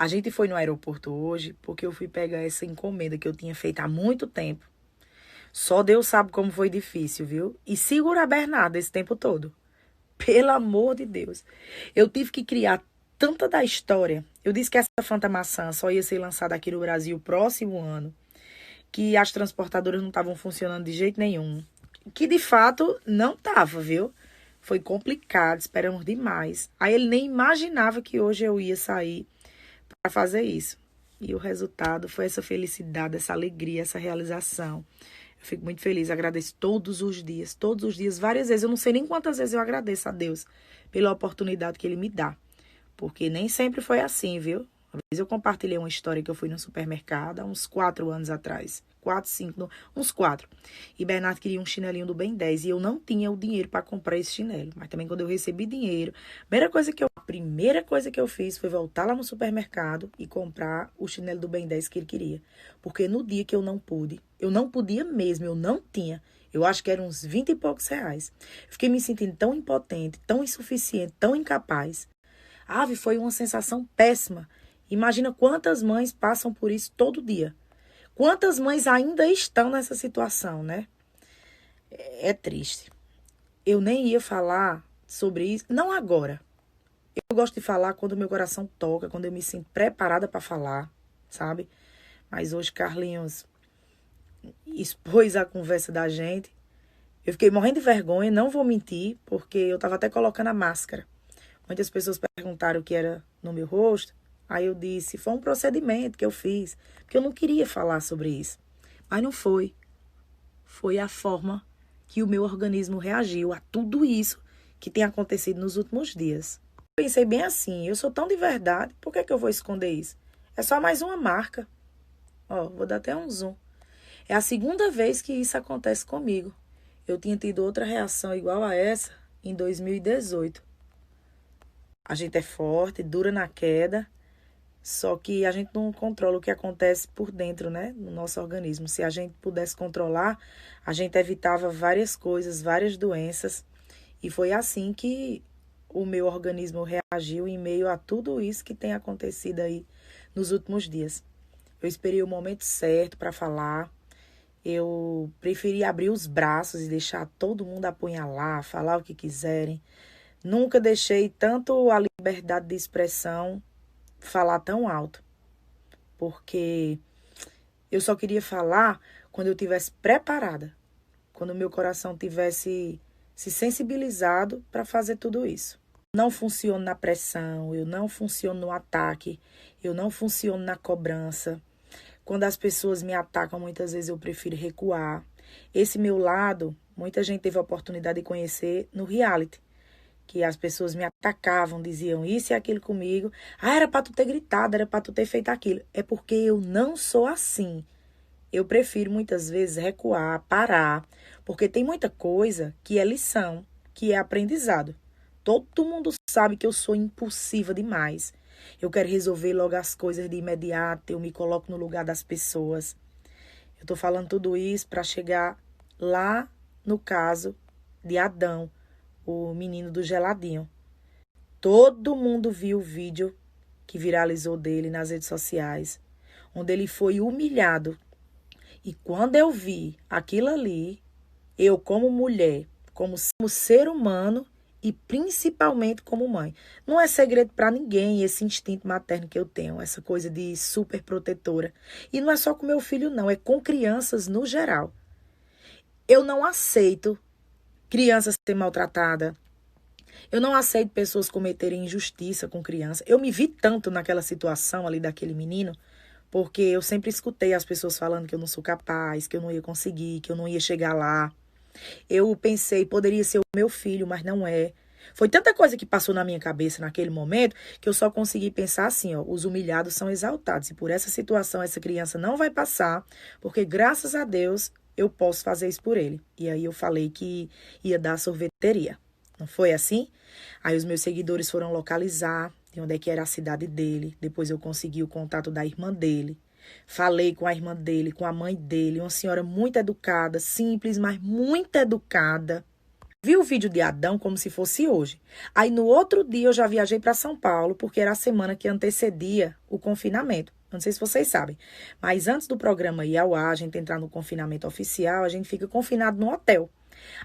A gente foi no aeroporto hoje porque eu fui pegar essa encomenda que eu tinha feito há muito tempo. Só Deus sabe como foi difícil, viu? E segurar a Bernarda esse tempo todo. Pelo amor de Deus. Eu tive que criar tanta da história. Eu disse que essa Fanta Maçã só ia ser lançada aqui no Brasil próximo ano. Que as transportadoras não estavam funcionando de jeito nenhum. Que de fato não estava, viu? Foi complicado, esperamos demais. Aí ele nem imaginava que hoje eu ia sair para fazer isso. E o resultado foi essa felicidade, essa alegria, essa realização. Eu fico muito feliz, agradeço todos os dias, várias vezes. Eu não sei nem quantas vezes eu agradeço a Deus pela oportunidade que Ele me dá. Porque nem sempre foi assim, viu? Uma vez eu compartilhei uma história que eu fui no supermercado há uns 4 anos atrás. 4, 5, uns 4. E Bernardo queria um chinelinho do Ben 10 e eu não tinha o dinheiro para comprar esse chinelo. Mas também quando eu recebi dinheiro, a primeira coisa que eu fiz foi voltar lá no supermercado e comprar o chinelo do Ben 10 que ele queria. Porque no dia que eu não podia mesmo, eu não tinha. Eu acho que eram uns 20 e poucos reais. Eu fiquei me sentindo tão impotente, tão insuficiente, tão incapaz. Ave, foi uma sensação péssima. Imagina quantas mães passam por isso todo dia. Quantas mães ainda estão nessa situação, né? É triste. Eu nem ia falar sobre isso, não agora. Eu gosto de falar quando o meu coração toca, quando eu me sinto preparada para falar, sabe? Mas hoje Carlinhos expôs a conversa da gente. Eu fiquei morrendo de vergonha, não vou mentir, porque eu estava até colocando a máscara. Muitas pessoas perguntaram o que era no meu rosto. Aí eu disse, foi um procedimento que eu fiz, porque eu não queria falar sobre isso. Mas não foi. Foi a forma que o meu organismo reagiu a tudo isso que tem acontecido nos últimos dias. Pensei bem assim, eu sou tão de verdade, por que eu vou esconder isso? É só mais uma marca. Ó, vou dar até um zoom. É a segunda vez que isso acontece comigo. Eu tinha tido outra reação igual a essa em 2018. A gente é forte, dura na queda, só que a gente não controla o que acontece por dentro, né, no nosso organismo. Se a gente pudesse controlar, a gente evitava várias coisas, várias doenças. E foi assim que o meu organismo reagiu em meio a tudo isso que tem acontecido aí nos últimos dias. Eu esperei o momento certo para falar. Eu preferi abrir os braços e deixar todo mundo apunhalar, falar o que quiserem. Nunca deixei tanto a liberdade de expressão falar tão alto, porque eu só queria falar quando eu estivesse preparada, quando o meu coração tivesse se sensibilizado para fazer tudo isso. Não funciono na pressão, eu não funciono no ataque, eu não funciono na cobrança. Quando as pessoas me atacam, muitas vezes eu prefiro recuar. Esse meu lado, muita gente teve a oportunidade de conhecer no reality, que as pessoas me atacavam, diziam isso e aquilo comigo. Ah, era para tu ter gritado, era para tu ter feito aquilo. É porque eu não sou assim. Eu prefiro muitas vezes recuar, parar, porque tem muita coisa que é lição, que é aprendizado. Todo mundo sabe que eu sou impulsiva demais. Eu quero resolver logo as coisas de imediato, eu me coloco no lugar das pessoas. Eu estou falando tudo isso para chegar lá no caso de Adão, o menino do geladinho. Todo mundo viu o vídeo que viralizou dele nas redes sociais, onde ele foi humilhado. E quando eu vi aquilo ali, eu como mulher, como ser humano e principalmente como mãe, não é segredo para ninguém esse instinto materno que eu tenho, essa coisa de super protetora. E não é só com meu filho não, é com crianças no geral. Eu não aceito criança ser maltratada. Eu não aceito pessoas cometerem injustiça com criança. Eu me vi tanto naquela situação ali daquele menino, porque eu sempre escutei as pessoas falando que eu não sou capaz, que eu não ia conseguir, que eu não ia chegar lá. Eu pensei, poderia ser o meu filho, mas não é. Foi tanta coisa que passou na minha cabeça naquele momento que eu só consegui pensar assim, ó, os humilhados são exaltados. E por essa situação, essa criança não vai passar, porque graças a Deus eu posso fazer isso por ele. E aí eu falei que ia dar sorveteria. Não foi assim? Aí os meus seguidores foram localizar de onde é que era a cidade dele. Depois eu consegui o contato da irmã dele. Falei com a irmã dele, com a mãe dele, uma senhora muito educada, simples, mas muito educada. Vi o vídeo de Adão como se fosse hoje. Aí no outro dia eu já viajei para São Paulo, porque era a semana que antecedia o confinamento. Não sei se vocês sabem, mas antes do programa ir ao ar, a gente entrar no confinamento oficial, a gente fica confinado no hotel.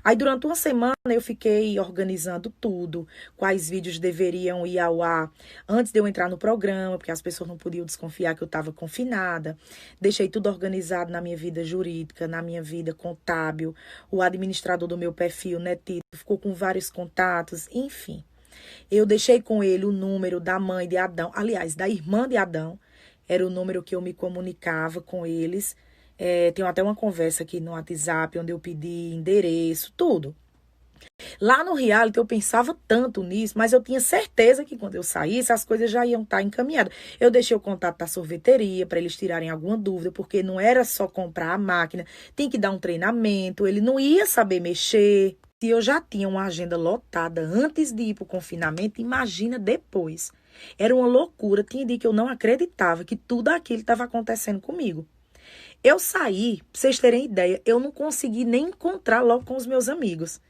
Aí durante uma semana eu fiquei organizando tudo, quais vídeos deveriam ir ao ar antes de eu entrar no programa, porque as pessoas não podiam desconfiar que eu estava confinada. Deixei tudo organizado na minha vida jurídica, na minha vida contábil. O administrador do meu perfil, Netito, ficou com vários contatos, enfim. Eu deixei com ele o número da mãe de Adão, aliás, da irmã de Adão, era o número que eu me comunicava com eles. Tenho até uma conversa aqui no WhatsApp, onde eu pedi endereço, tudo. Lá no reality eu pensava tanto nisso, mas eu tinha certeza que quando eu saísse as coisas já iam estar encaminhadas. Eu deixei o contato da sorveteria para eles tirarem alguma dúvida, porque não era só comprar a máquina, tem que dar um treinamento, ele não ia saber mexer. Se eu já tinha uma agenda lotada antes de ir para o confinamento, imagina depois. Era uma loucura, tinha dia que eu não acreditava que tudo aquilo estava acontecendo comigo. Eu saí, pra vocês terem ideia, eu não consegui nem encontrar logo com os meus amigos.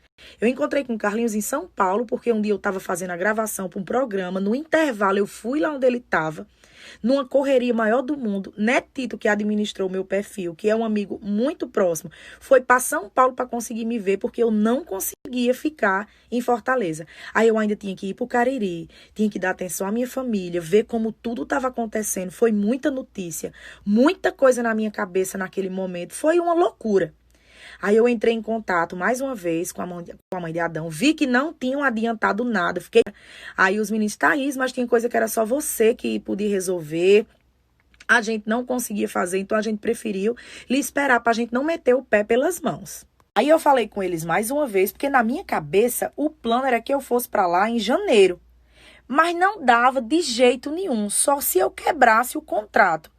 Eu encontrei com o Carlinhos em São Paulo, porque um dia eu estava fazendo a gravação para um programa, no intervalo eu fui lá onde ele estava, numa correria maior do mundo. Netito, que administrou o meu perfil, que é um amigo muito próximo, foi para São Paulo para conseguir me ver, porque eu não conseguia ficar em Fortaleza. Aí eu ainda tinha que ir para o Cariri, tinha que dar atenção à minha família, ver como tudo estava acontecendo. Foi muita notícia, muita coisa na minha cabeça naquele momento. Foi uma loucura. Aí eu entrei em contato mais uma vez com a mãe de Adão. Vi que não tinham adiantado nada. Aí os meninos, Thaís, mas tinha coisa que era só você que podia resolver. A gente não conseguia fazer, então a gente preferiu lhe esperar para a gente não meter o pé pelas mãos. Aí eu falei com eles mais uma vez, porque na minha cabeça o plano era que eu fosse para lá em janeiro. Mas não dava de jeito nenhum, só se eu quebrasse o contrato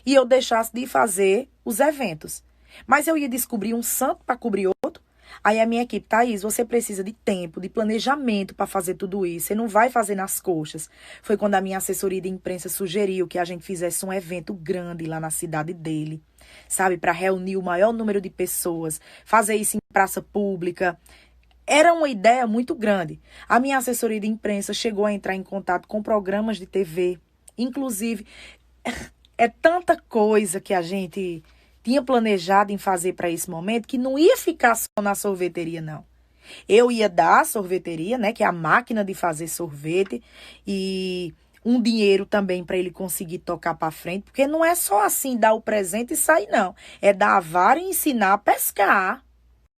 e eu deixasse de fazer os eventos. Mas eu ia descobrir um santo para cobrir outro. Aí a minha equipe, Thaís, você precisa de tempo, de planejamento para fazer tudo isso. Você não vai fazer nas coxas. Foi quando a minha assessoria de imprensa sugeriu que a gente fizesse um evento grande lá na cidade dele, sabe? Para reunir o maior número de pessoas, fazer isso em praça pública. Era uma ideia muito grande. A minha assessoria de imprensa chegou a entrar em contato com programas de TV. Inclusive, é tanta coisa que a gente tinha planejado em fazer para esse momento que não ia ficar só na sorveteria, não. Eu ia dar a sorveteria, né, que é a máquina de fazer sorvete, e um dinheiro também para ele conseguir tocar para frente, porque não é só assim dar o presente e sair, não. É dar a vara e ensinar a pescar.